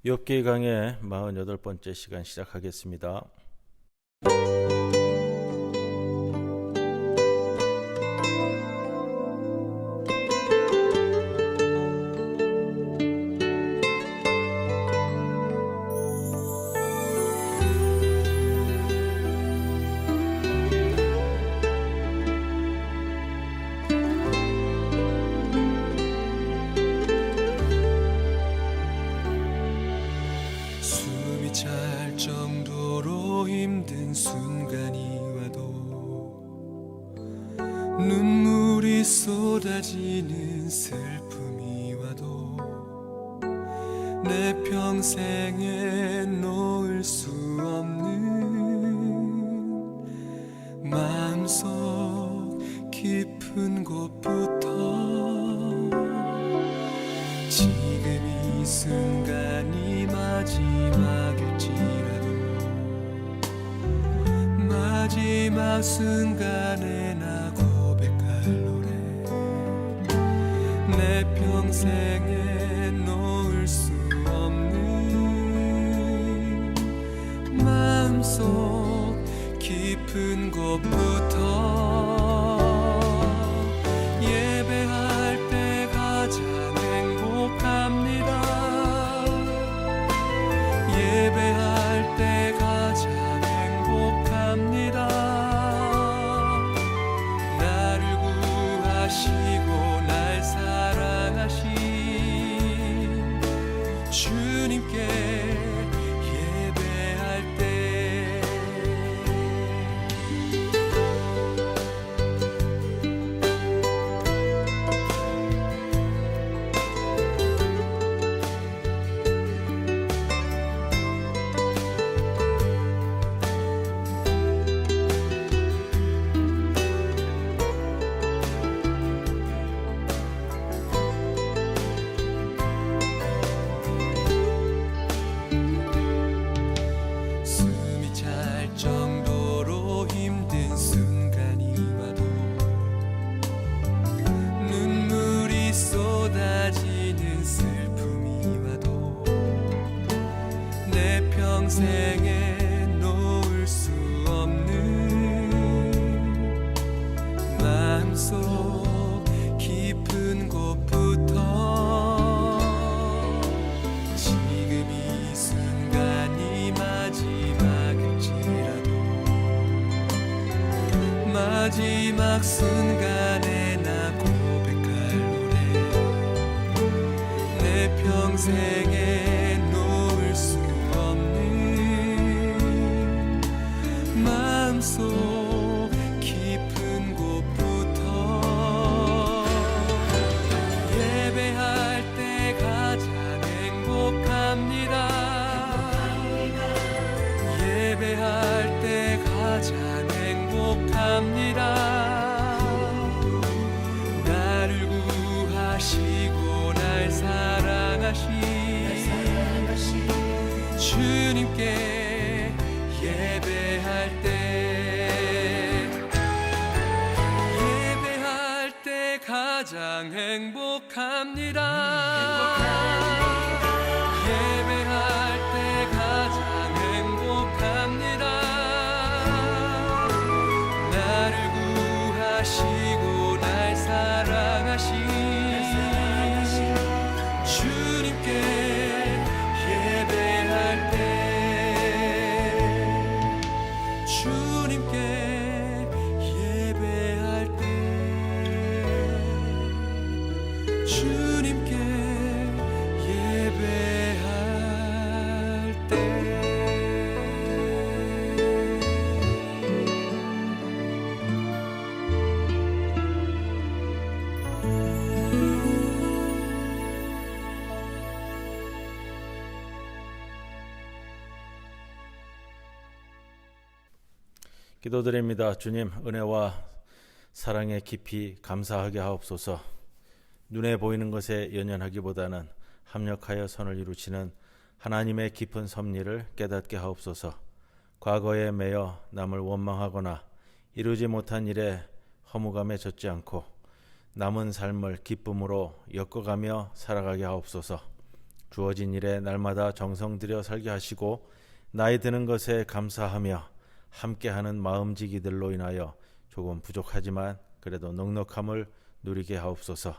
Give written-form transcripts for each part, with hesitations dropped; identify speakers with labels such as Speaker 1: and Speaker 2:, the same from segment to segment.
Speaker 1: 욥기 강의 48번째 시간 시작하겠습니다.
Speaker 2: 숨이 찰 정도로 힘든 순간이 와도 눈물이 쏟아지는 슬픔이 와도 내 평생에 놓을 수 없는 마음속 깊은 곳부터 지금 이 순간이 마지막일지라도 마지막 순간에 나 고백할 노래 내 평생에 놓을 수 없는 마음속 깊은 곳부터 예배할 때 가장 행복합니다. 예배할 때 가장 행복합니다. 나를 구하시고 날 사랑하신 주님께 예배할 때 숨이 찰 정도로 힘든 순간이 와도 눈물이 쏟아지는 슬픔이 와도 내 평생에 놓을 수 없는 마음속 깊은 곳부터 지금 이 순간이 마지막일지라도 마지막 순간에 나 고백할 노래 내 평생에 놓을 수 없는 마음속 깊은 곳부터 예배할 때 가장 행복합니다. 예배할 때 가장 행복합니다. 나를 구하시고 날 사랑하신 주님께 예배할 때 예배할 때 가장 행복합니다. 예배할 때 가장 행복합니다. 나를 구하시고 날 사랑하신 주님께 예배할 때 주님께 예배할 때 주님께 예배할 때
Speaker 1: 기도드립니다. 주님, 은혜와 사랑에 깊이 감사하게 하옵소서. 눈에 보이는 것에 연연하기보다는 합력하여 선을 이루치는 하나님의 깊은 섭리를 깨닫게 하옵소서. 과거에 매여 남을 원망하거나 이루지 못한 일에 허무감에 젖지 않고 남은 삶을 기쁨으로 엮어가며 살아가게 하옵소서. 주어진 일에 날마다 정성 들여 살게 하시고 나이 드는 것에 감사하며 함께하는 마음지기들로 인하여 조금 부족하지만 그래도 넉넉함을 누리게 하옵소서.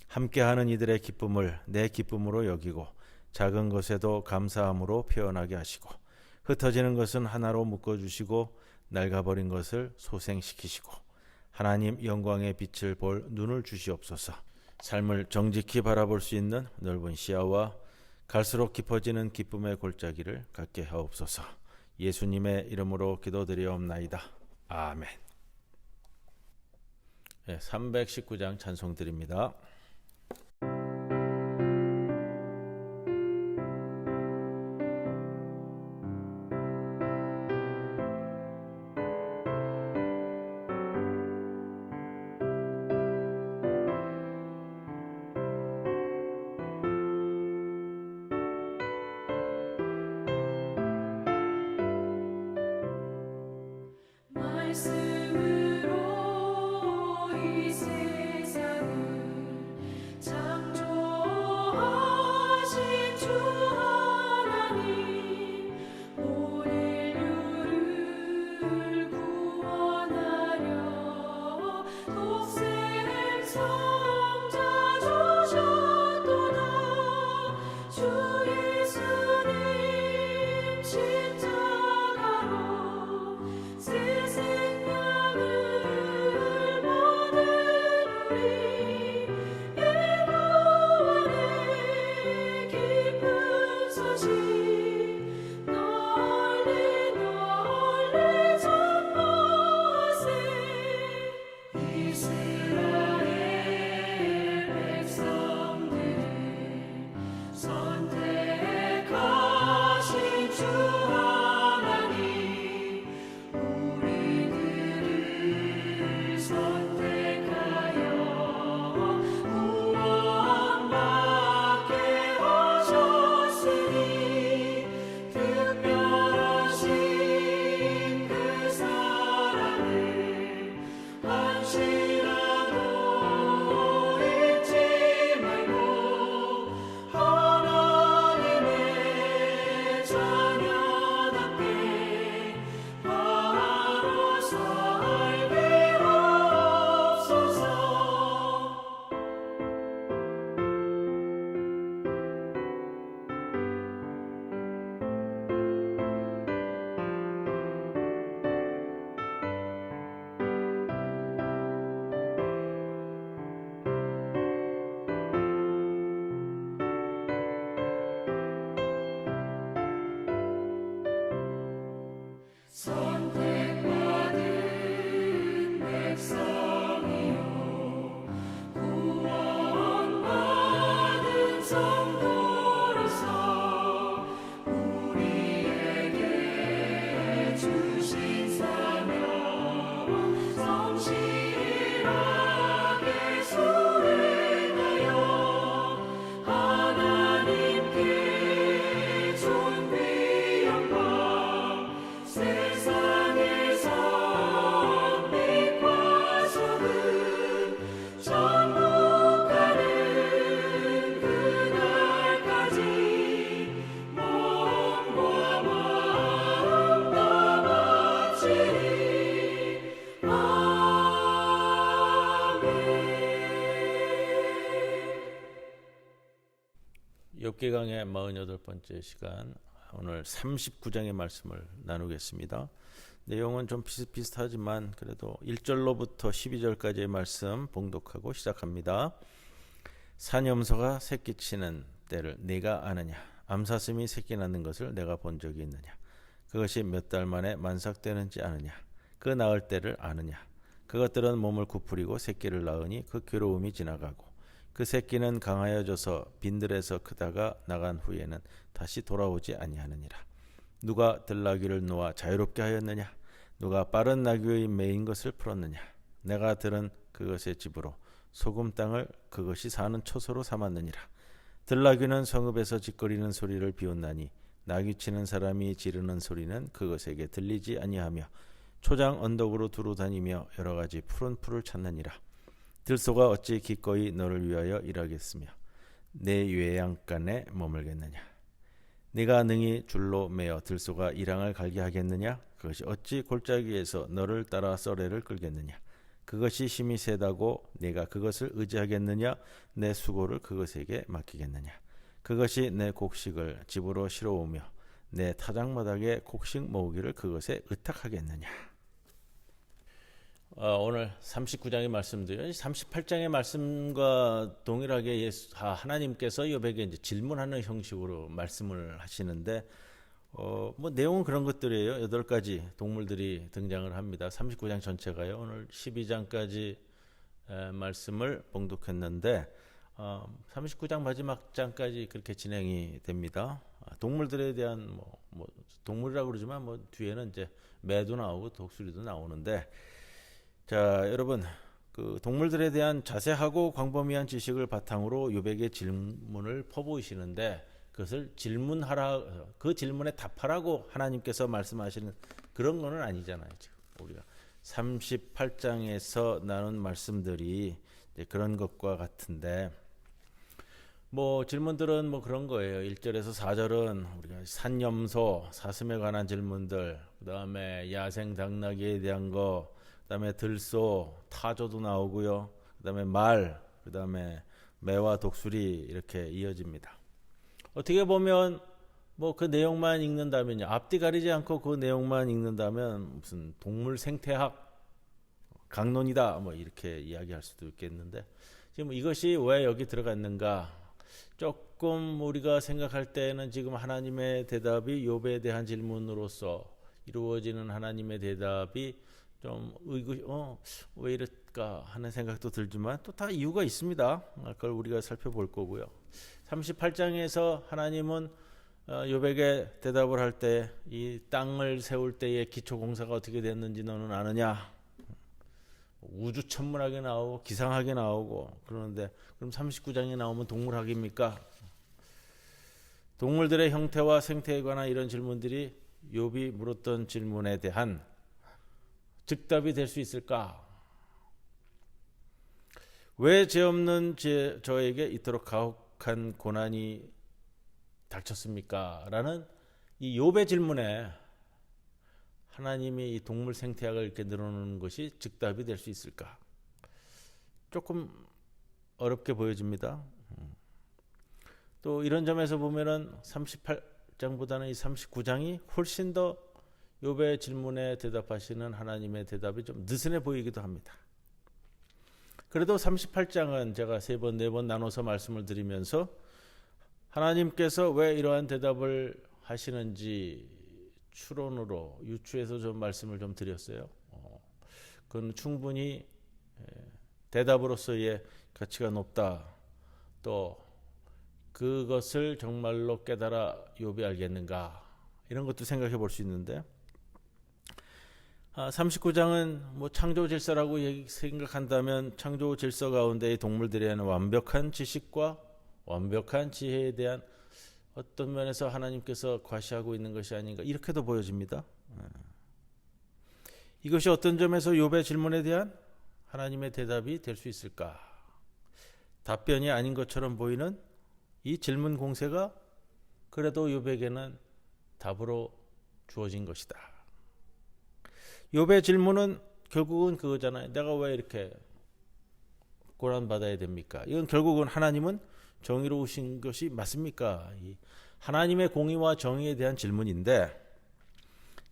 Speaker 1: 함께하는 이들의 기쁨을 내 기쁨으로 여기고 작은 것에도 감사함으로 표현하게 하시고 흩어지는 것은 하나로 묶어주시고 낡아버린 것을 소생시키시고 하나님 영광의 빛을 볼 눈을 주시옵소서. 삶을 정직히 바라볼 수 있는 넓은 시야와 갈수록 깊어지는 기쁨의 골짜기를 갖게 하옵소서. 예수님의 이름으로 기도드리옵나이다. 아멘. 319장 찬송드립니다.
Speaker 3: 말씀으로 이 세상을 창조하신 주 하나님 온 인류를 구원하려 독생 성자 주셨도다. 주 예수님 십자가로 새 생명을 얻은 우리 예고와의 기쁜 소식 널리 널리 전파하세. 이스라엘 백성들을 선택하신 주 하나님 우리들을 선택하여 구원받게 하셨으니 특별하신 그 사랑을 한시라도 잊지 말고 하나님의 자녀답게 바로 살게 하옵소서. 선택받은 백성이요 구원받은 성도로서 우리에게 주신 사명 성실하게 수행하여 하나님께 존귀 영광 세상에서 빛과 소금 전복하는 그날까지 몸과 마음 다 바치리. 아멘.
Speaker 1: 욥기강의 48번째 시간, 오늘 39장의 말씀을 나누겠습니다. 내용은 좀 비슷비슷하지만 그래도 1절로부터 12절까지의 말씀 봉독하고 시작합니다. 사념소가 새끼치는 때를 네가 아느냐? 암사슴이 새끼 낳는 것을 내가 본 적이 있느냐? 그것이 몇 달 만에 만삭되는지 아느냐? 그 낳을 때를 아느냐? 그것들은 몸을 구부리고 새끼를 낳으니 그 괴로움이 지나가고 그 새끼는 강하여져서 빈들에서 크다가 나간 후에는 다시 돌아오지 아니하느니라. 누가 들나귀를 놓아 자유롭게 하였느냐? 누가 빠른 나귀의 매인 것을 풀었느냐? 내가 들은 그것의 집으로 소금 땅을 그것이 사는 초소로 삼았느니라. 들나귀는 성읍에서 짓거리는 소리를 비웃나니 나귀치는 사람이 지르는 소리는 그것에게 들리지 아니하며 초장 언덕으로 두루 다니며 여러 가지 푸른 풀을 찾느니라. 들소가 어찌 기꺼이 너를 위하여 일하겠으며 내 외양간에 머물겠느냐? 네가 능히 줄로 매어 들소가 이랑을 갈게 하겠느냐? 그것이 어찌 골짜기에서 너를 따라 썰매를 끌겠느냐? 그것이 힘이 세다고 네가 그것을 의지하겠느냐? 내 수고를 그것에게 맡기겠느냐? 그것이 내 곡식을 집으로 실어오며 내 타작마당에 곡식 모으기를 그것에 의탁하겠느냐? 오늘 39장의 말씀도요. 38장의 말씀과 동일하게 하나님께서 욥에게 이제 질문하는 형식으로 말씀을 하시는데 뭐 내용은 그런 것들이에요. 8가지 동물들이 등장을 합니다. 39장 전체가요. 오늘 12장까지 말씀을 봉독했는데 39장 마지막 장까지 그렇게 진행이 됩니다. 동물들에 대한 뭐 동물이라고 그러지만 뭐 뒤에는 이제 매도 나오고 독수리도 나오는데 자, 여러분, 그 동물들에 대한 자세하고 광범위한 지식을 바탕으로 욥에게 질문을 퍼부으시는데 그것을 질문하라, 그 질문에 답하라고 하나님께서 말씀하시는 그런 거는 아니잖아요. 지금 우리가 38장에서 나눈 말씀들이 그런 것과 같은데 뭐 질문들은 뭐 그런 거예요. 1절에서 4절은 우리가 산염소, 사슴에 관한 질문들, 그다음에 야생 당나귀에 대한 거, 그다음에 들소, 타조도 나오고요. 그다음에 말, 그다음에 매와 독수리 이렇게 이어집니다. 어떻게 보면 뭐 그 내용만 읽는다면요. 앞뒤 가리지 않고 그 내용만 읽는다면 무슨 동물 생태학 강론이다 뭐 이렇게 이야기할 수도 있겠는데 지금 이것이 왜 여기 들어갔는가? 조금 우리가 생각할 때는 지금 하나님의 대답이 욥에 대한 질문으로서 이루어지는 하나님의 대답이 좀 왜 이럴까 하는 생각도 들지만 또 다 이유가 있습니다. 그걸 우리가 살펴볼 거고요. 38장에서 하나님은 욥에게 대답을 할 때 이 땅을 세울 때의 기초 공사가 어떻게 됐는지 너는 아느냐? 우주천문학에 나오고 기상학에 나오고 그러는데 그럼 39장에 나오면 동물학입니까? 동물들의 형태와 생태에 관한 이런 질문들이 욥이 물었던 질문에 대한 즉답이 될 수 있을까? 왜 죄 없는 저에게 이토록 가혹한 고난이 닥쳤습니까? 라는 이 욥의 질문에 하나님이 이 동물 생태학을 이렇게 늘어놓는 것이 즉답이 될 수 있을까? 조금 어렵게 보여집니다. 또 이런 점에서 보면은 38장보다는 이 39장이 훨씬 더 욥의 질문에 대답하시는 하나님의 대답이 좀 느슨해 보이기도 합니다. 그래도 38장은 제가 3번, 4번 나눠서 말씀을 드리면서 하나님께서 왜 이러한 대답을 하시는지 추론으로 유추해서 좀 말씀을 좀 드렸어요. 그건 충분히 대답으로서의 가치가 높다. 또 그것을 정말로 깨달아 욥이 알겠는가 이런 것도 생각해 볼 수 있는데 39장은 뭐 창조 질서라고 생각한다면 창조 질서 가운데의 동물들에 대한 완벽한 지식과 완벽한 지혜에 대한 어떤 면에서 하나님께서 과시하고 있는 것이 아닌가 이렇게도 보여집니다. 이것이 어떤 점에서 욥의 질문에 대한 하나님의 대답이 될 수 있을까? 답변이 아닌 것처럼 보이는 이 질문 공세가 그래도 욥에게는 답으로 주어진 것이다. 욥의 질문은 결국은 그거잖아요. 내가 왜 이렇게 고난받아야 됩니까? 이건 결국은 하나님은 정의로우신 것이 맞습니까? 이 하나님의 공의와 정의에 대한 질문인데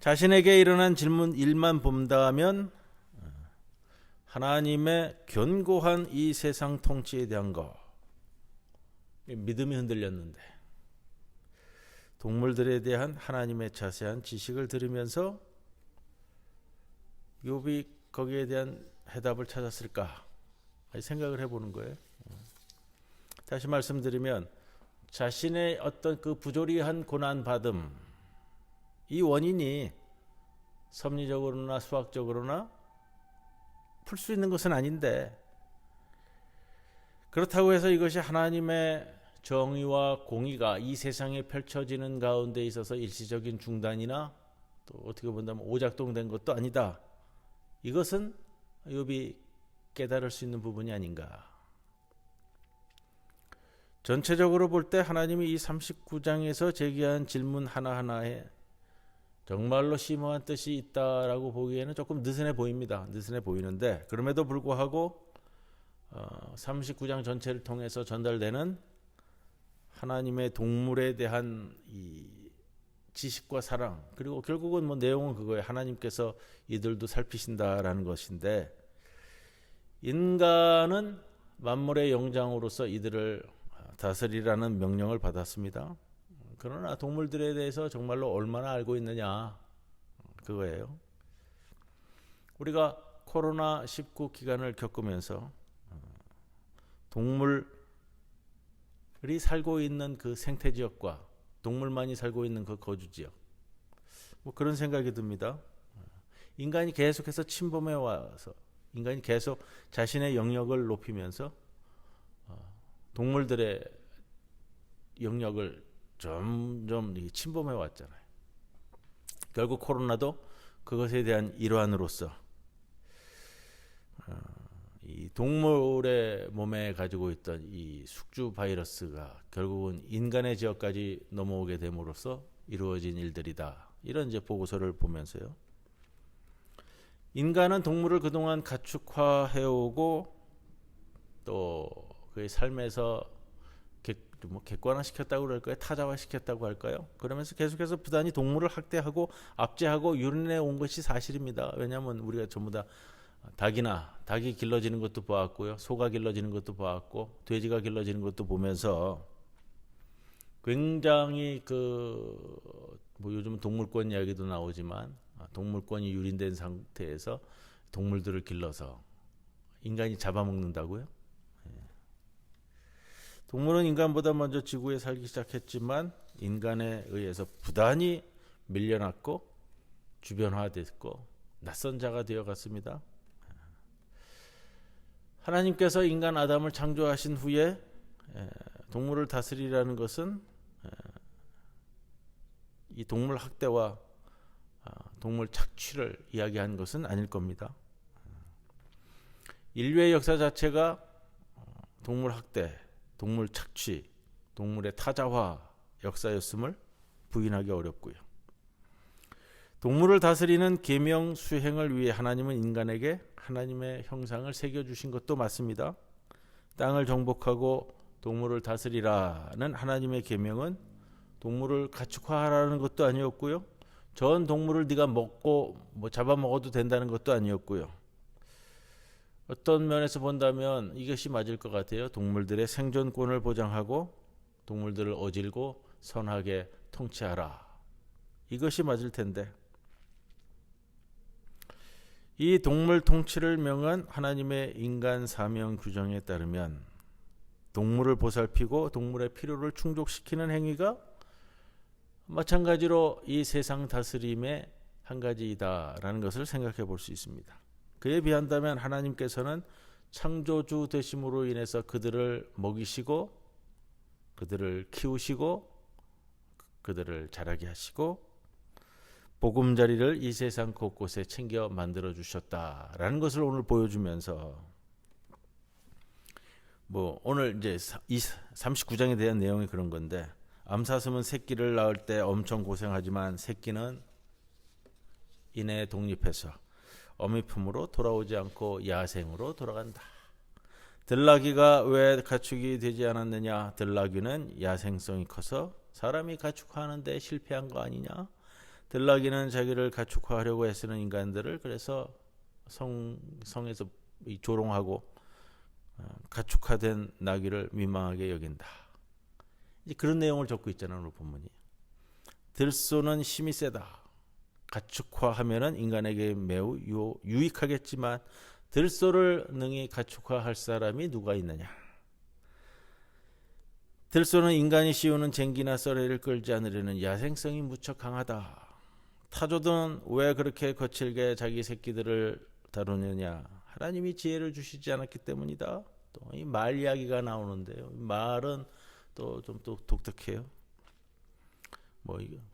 Speaker 1: 자신에게 일어난 질문 일만 본다면 하나님의 견고한 이 세상 통치에 대한 거 믿음이 흔들렸는데 동물들에 대한 하나님의 자세한 지식을 들으면서 욥이 거기에 대한 해답을 찾았을까 생각을 해보는 거예요. 다시 말씀드리면 자신의 어떤 그 부조리한 고난받음 이 원인이 섭리적으로나 수학적으로나 풀 수 있는 것은 아닌데 그렇다고 해서 이것이 하나님의 정의와 공의가 이 세상에 펼쳐지는 가운데 있어서 일시적인 중단이나 또 어떻게 본다면 오작동된 것도 아니다. 이것은 욥이 깨달을 수 있는 부분이 아닌가. 전체적으로 볼 때 하나님이 이 39장에서 제기한 질문 하나하나에 정말로 심오한 뜻이 있다라고 보기에는 조금 느슨해 보입니다. 느슨해 보이는데 그럼에도 불구하고 39장 전체를 통해서 전달되는 하나님의 동물에 대한 이 지식과 사랑, 그리고 결국은 뭐 내용은 그거예요. 하나님께서 이들도 살피신다라는 것인데, 인간은 만물의 영장으로서 이들을 다스리라는 명령을 받았습니다. 그러나 동물들에 대해서 정말로 얼마나 알고 있느냐, 그거예요. 우리가 코로나19 기간을 겪으면서 동물이 살고 있는 그 생태 지역과 동물만이 살고 있는 그 거주 지역, 뭐 그런 생각이 듭니다. 인간이 계속해서 침범해 와서 인간이 계속 자신의 영역을 높이면서 동물들의 영역을 점점 침범해 왔잖아요. 결국 코로나도 그것에 대한 일환으로서 이 동물의 몸에 가지고 있던 이 숙주 바이러스가 결국은 인간의 지역까지 넘어오게 됨으로써 이루어진 일들이다. 이런 이제 보고서를 보면서요. 인간은 동물을 그동안 가축화해오고 또 그의 삶에서 객관화시켰다고 그럴까요? 타자화시켰다고 할까요? 그러면서 계속해서 부단히 동물을 학대하고 압제하고 유린해 온 것이 사실입니다. 왜냐하면 우리가 전부 다 닭이 길러지는 것도 보았고요, 소가 길러지는 것도 보았고, 돼지가 길러지는 것도 보면서 굉장히 뭐 요즘 동물권 이야기도 나오지만 동물권이 유린된 상태에서 동물들을 길러서 인간이 잡아먹는다고요? 동물은 인간보다 먼저 지구에 살기 시작했지만 인간에 의해서 부단히 밀려났고 주변화됐고 낯선 자가 되어갔습니다. 하나님께서 인간 아담을 창조하신 후에 동물을 다스리라는 것은 이 동물 학대와 동물 착취를 이야기한 것은 아닐 겁니다. 인류의 역사 자체가 동물 학대, 동물 착취, 동물의 타자화 역사였음을 부인하기 어렵고요. 동물을 다스리는 계명 수행을 위해 하나님은 인간에게 하나님의 형상을 새겨주신 것도 맞습니다. 땅을 정복하고 동물을 다스리라는 하나님의 계명은 동물을 가축화하라는 것도 아니었고요. 전 동물을 네가 먹고 잡아먹어도 된다는 것도 아니었고요. 어떤 면에서 본다면 이것이 맞을 것 같아요. 동물들의 생존권을 보장하고 동물들을 어질고 선하게 통치하라. 이것이 맞을 텐데, 이 동물 통치를 명한 하나님의 인간 사명 규정에 따르면 동물을 보살피고 동물의 필요를 충족시키는 행위가 마찬가지로 이 세상 다스림의 한 가지이다라는 것을 생각해 볼 수 있습니다. 그에 비한다면 하나님께서는 창조주 되심으로 인해서 그들을 먹이시고 그들을 키우시고 그들을 자라게 하시고 보금자리를 이 세상 곳곳에 챙겨 만들어 주셨다라는 것을 오늘 보여주면서, 오늘 이제 이 39장에 대한 내용이 그런 건데, 암사슴은 새끼를 낳을 때 엄청 고생하지만 새끼는 이내 독립해서 어미 품으로 돌아오지 않고 야생으로 돌아간다. 들나귀가 왜 가축이 되지 않았느냐? 들나귀는 야생성이 커서 사람이 가축화하는데 실패한 거 아니냐? 들나귀는 자기를 가축화하려고 애쓰는 인간들을 그래서 성에서 조롱하고 가축화된 나귀를 민망하게 여긴다. 이제 그런 내용을 적고 있잖아요, 오늘 본문이. 들소는 힘이 세다. 가축화하면은 인간에게 매우 유익하겠지만 들소를 능히 가축화할 사람이 누가 있느냐? 들소는 인간이 씌우는 쟁기나 썰매를 끌지 않으려는 야생성이 무척 강하다. 타조들은 왜 그렇게 거칠게 자기 새끼들을 다루느냐? 하나님이 지혜를 주시지 않았기 때문이다. 또 이 말 이야기가 나오는데요. 말은 또 좀 독특해요.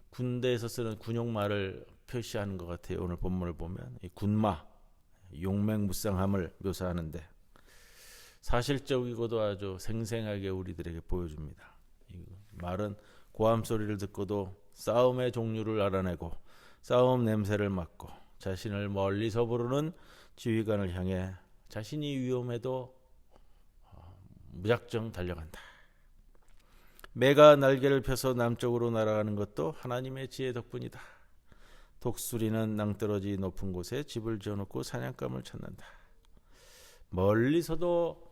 Speaker 1: 군대에서 쓰는 군용말을 표시하는 것 같아요. 오늘 본문을 보면 이 군마, 용맹무쌍함을 묘사하는데, 사실적이고도 아주 생생하게 우리들에게 보여줍니다. 이 말은 고함 소리를 듣고도 싸움의 종류를 알아내고 싸움 냄새를 맡고 자신을 멀리서 부르는 지휘관을 향해 자신이 위험해도 무작정 달려간다. 매가 날개를 펴서 남쪽으로 날아가는 것도 하나님의 지혜 덕분이다. 독수리는 낭떠러지 높은 곳에 집을 지어놓고 사냥감을 찾는다. 멀리서도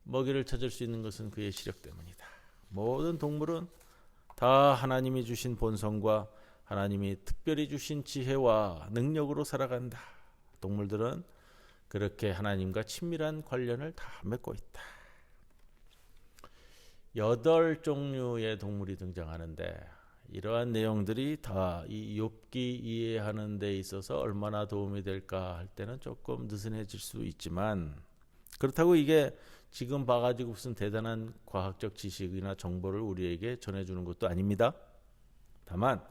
Speaker 1: 먹이를 찾을 수 있는 것은 그의 시력 때문이다. 모든 동물은 다 하나님이 주신 본성과 하나님이 특별히 주신 지혜와 능력으로 살아간다. 동물들은 그렇게 하나님과 친밀한 관련을 다 맺고 있다. 8종류의 동물이 등장하는데 이러한 내용들이 다 이 욥기 이해하는 데 있어서 얼마나 도움이 될까 할 때는 조금 느슨해질 수 있지만, 그렇다고 이게 지금 봐가지고 무슨 대단한 과학적 지식이나 정보를 우리에게 전해주는 것도 아닙니다. 다만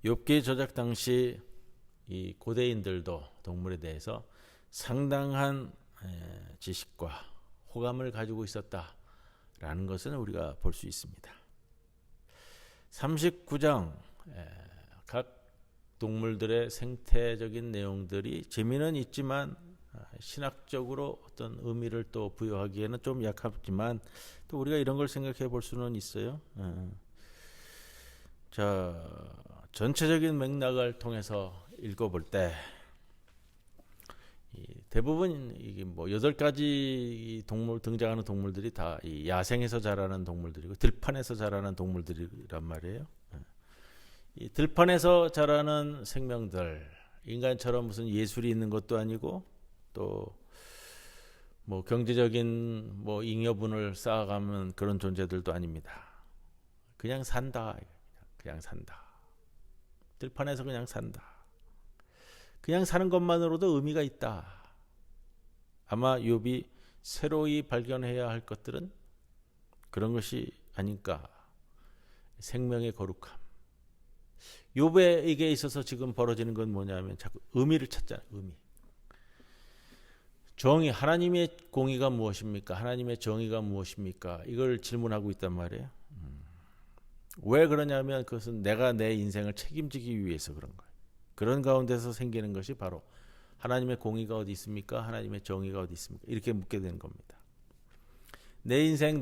Speaker 1: 욥기 저작 당시 이 고대인들도 동물에 대해서 상당한 지식과 호감을 가지고 있었다라는 것은 우리가 볼 수 있습니다. 39장 각 동물들의 생태적인 내용들이 재미는 있지만 신학적으로 어떤 의미를 또 부여하기에는 좀 약하지만 또 우리가 이런 걸 생각해 볼 수는 있어요. 자, 전체적인 맥락을 통해서 읽어볼 때 대부분 이게 뭐 8가지 동물 등장하는 동물들이 다 이 야생에서 자라는 동물들이고 들판에서 자라는 동물들이란 말이에요. 이 들판에서 자라는 생명들, 인간처럼 무슨 예술이 있는 것도 아니고 또 뭐 경제적인 뭐 잉여분을 쌓아가는 그런 존재들도 아닙니다. 그냥 산다. 그냥 산다. 들판에서 그냥 산다. 그냥 사는 것만으로도 의미가 있다. 아마 욥이 새로이 발견해야 할 것들은 그런 것이 아닐까. 생명의 거룩함. 욥에게 있어서 지금 벌어지는 건 뭐냐면 자꾸 의미를 찾잖아요. 의미. 정의, 하나님의 공의가 무엇입니까? 하나님의 정의가 무엇입니까? 이걸 질문하고 있단 말이에요. 왜 그러냐면 그것은 내가 내 인생을 책임지기 위해서 그런 거예요. 그런 가운데서 생기는 것이 바로 하나님의 공의가 어디 있습니까? 하나님의 정의가 어디 있습니까? 이렇게 묻게 되는 겁니다. 내 인생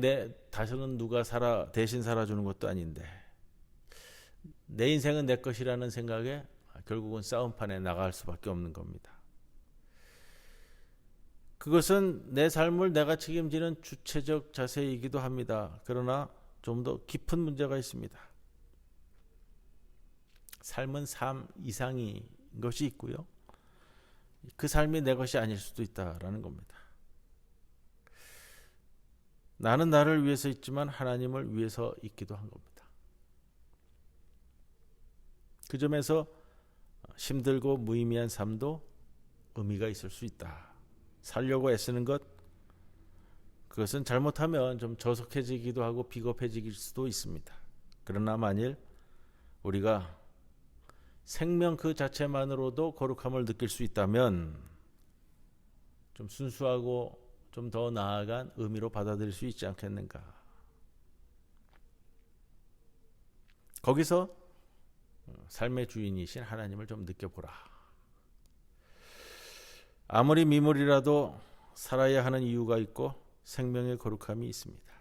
Speaker 1: 다시는 누가 대신 살아주는 것도 아닌데 내 인생은 내 것이라는 생각에 결국은 싸움판에 나갈 수밖에 없는 겁니다. 그것은 내 삶을 내가 책임지는 주체적 자세이기도 합니다. 그러나 좀 더 깊은 문제가 있습니다. 삶은 삶 이상의 것이 있고요. 그 삶이 내 것이 아닐 수도 있다라는 겁니다. 나는 나를 위해서 있지만 하나님을 위해서 있기도 한 겁니다. 그 점에서 힘들고 무의미한 삶도 의미가 있을 수 있다. 살려고 애쓰는 것, 그것은 잘못하면 좀 저속해지기도 하고 비겁해질 수도 있습니다. 그러나 만일 우리가 생명 그 자체만으로도 거룩함을 느낄 수 있다면 좀 순수하고 좀 더 나아간 의미로 받아들일 수 있지 않겠는가. 거기서 삶의 주인이신 하나님을 좀 느껴보라. 아무리 미물이라도 살아야 하는 이유가 있고 생명의 거룩함이 있습니다.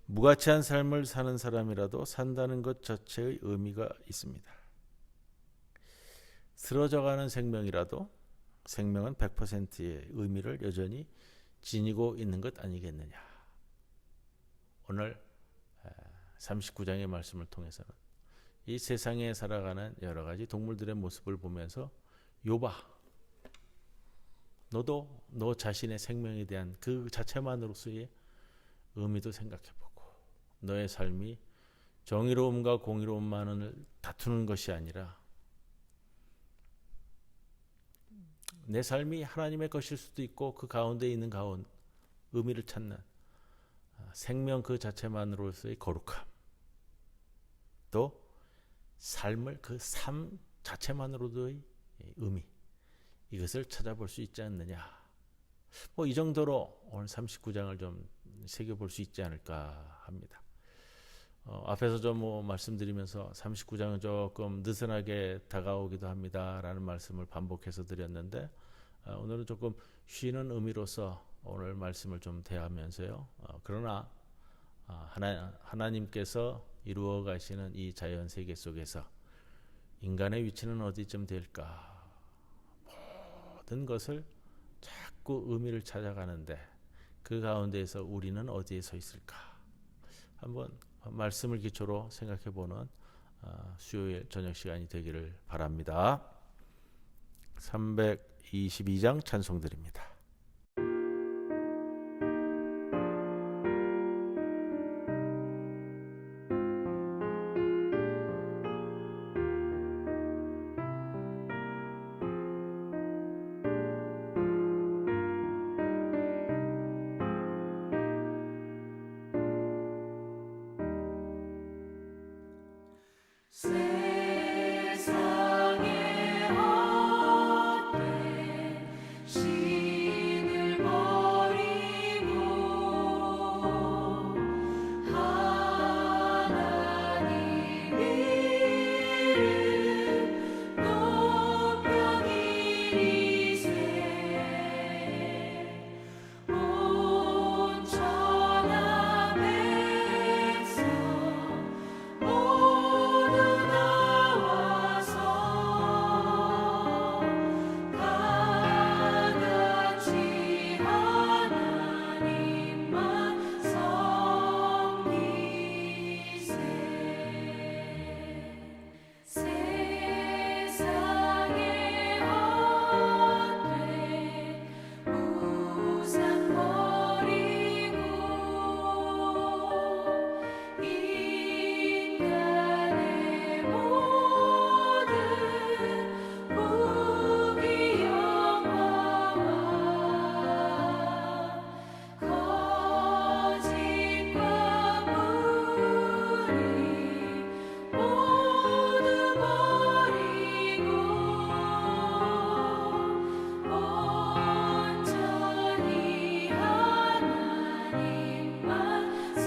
Speaker 1: 무가치한 삶을 사는 사람이라도 산다는 것 자체의 의미가 있습니다. 쓰러져가는 생명이라도 생명은 100%의 의미를 여전히 지니고 있는 것 아니겠느냐. 오늘 39장의 말씀을 통해서는 이 세상에 살아가는 여러 가지 동물들의 모습을 보면서 욥아, 너도 너 자신의 생명에 대한 그 자체만으로서의 의미도 생각해보고 너의 삶이 정의로움과 공의로움만을 다투는 것이 아니라 내 삶이 하나님의 것일 수도 있고 그 가운데 있는 의미를 찾는 생명 그 자체만으로서의 거룩함, 또 삶을 그 삶 자체만으로도의 의미, 이것을 찾아볼 수 있지 않느냐. 뭐 이 정도로 오늘 39장을 좀 새겨볼 수 있지 않을까 합니다. 앞에서 좀 뭐 말씀드리면서 39장은 조금 느슨하게 다가오기도 합니다라는 말씀을 반복해서 드렸는데, 오늘은 조금 쉬는 의미로서 오늘 말씀을 좀 대하면서요. 그러나 하나님께서 이루어 가시는 이 자연 세계 속에서 인간의 위치는 어디쯤 될까? 모든 것을 자꾸 의미를 찾아가는데 그 가운데에서 우리는 어디에 서 있을까? 한번 말씀을 기초로 생각해보는 수요일 저녁 시간이 되기를 바랍니다. 322장 찬송드립니다.
Speaker 3: 세상의 헛된 신을 버리고 하나님 이름 높여 기리세 온 천하 백성 모두 나와서 다 같이 하나님만 섬기세. 세상의 헛된 우상 버리고 인간의 모든 부귀 영화와 거짓과 불의 모두 버리고 온전히 하나님만 섬기세.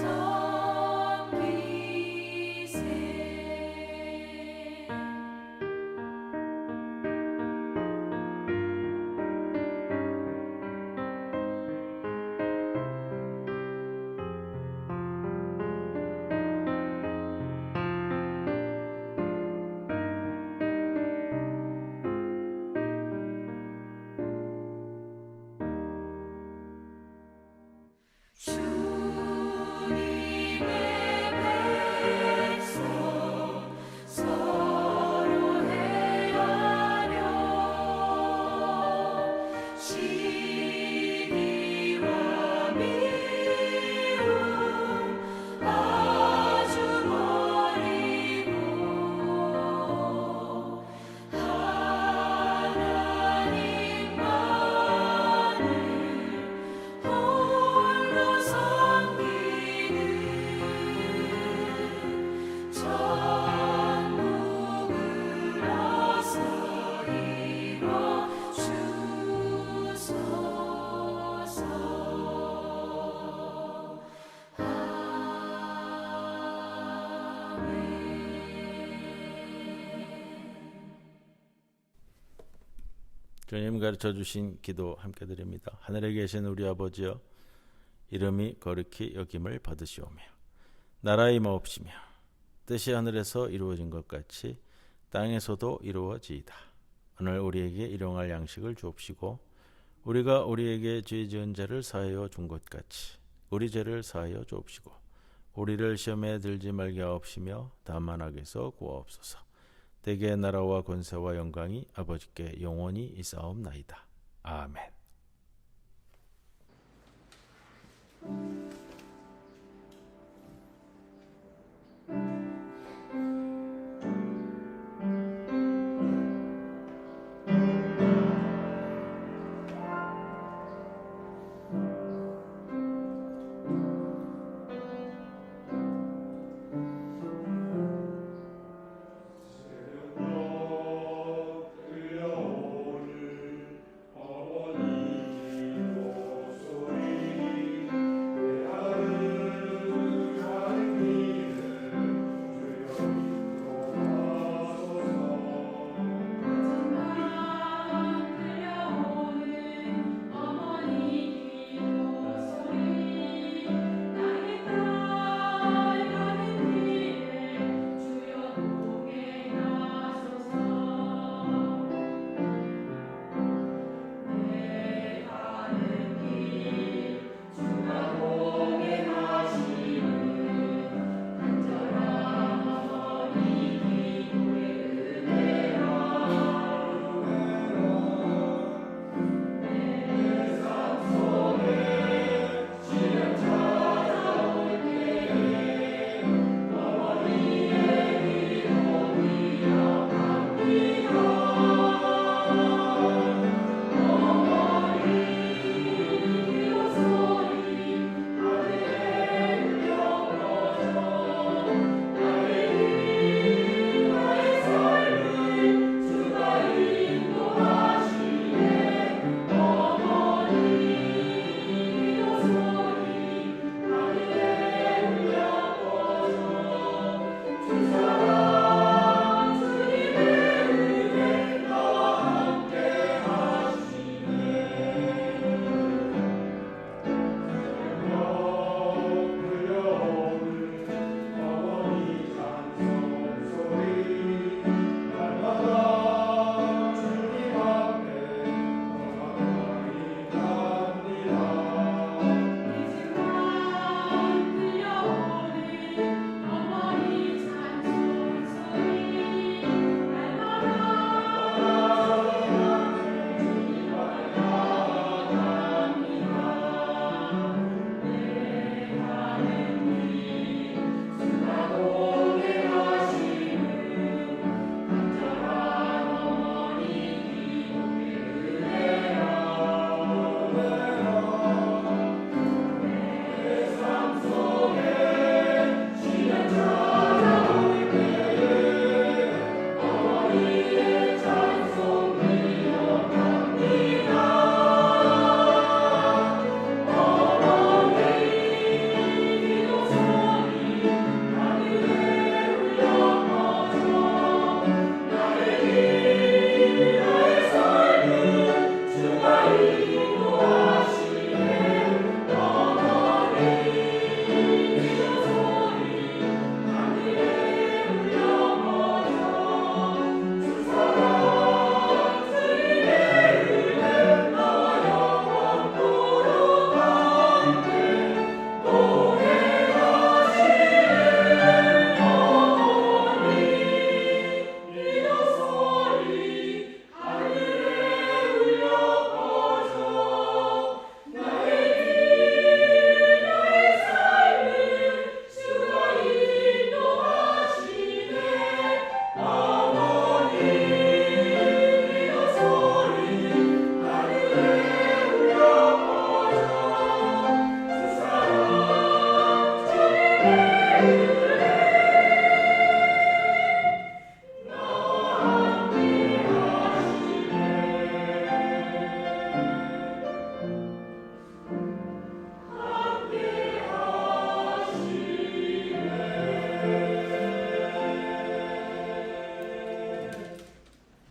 Speaker 3: 주님의 백성 서로 헤아려 시기와 미움 아주 버리고 하나님만을 홀로 섬기는 천국을 어서 이뤄 주소서.
Speaker 1: 주님 가르쳐 주신 기도 함께 드립니다. 하늘에 계신 우리 아버지여, 이름이 거룩히 여김을 받으시오며 나라의 임하옵시며 뜻이 하늘에서 이루어진 것 같이 땅에서도 이루어지이다. 오늘 우리에게 일용할 양식을 주옵시고 우리가 우리에게 죄 지은 자를 사하여 준 것 같이 우리 죄를 사하여 주옵시고 우리를 시험에 들지 말게 하옵시며 다만 악에서 구하옵소서. 대개 나라와 권세와 영광이 아버지께 영원히 있사옵나이다. 아멘.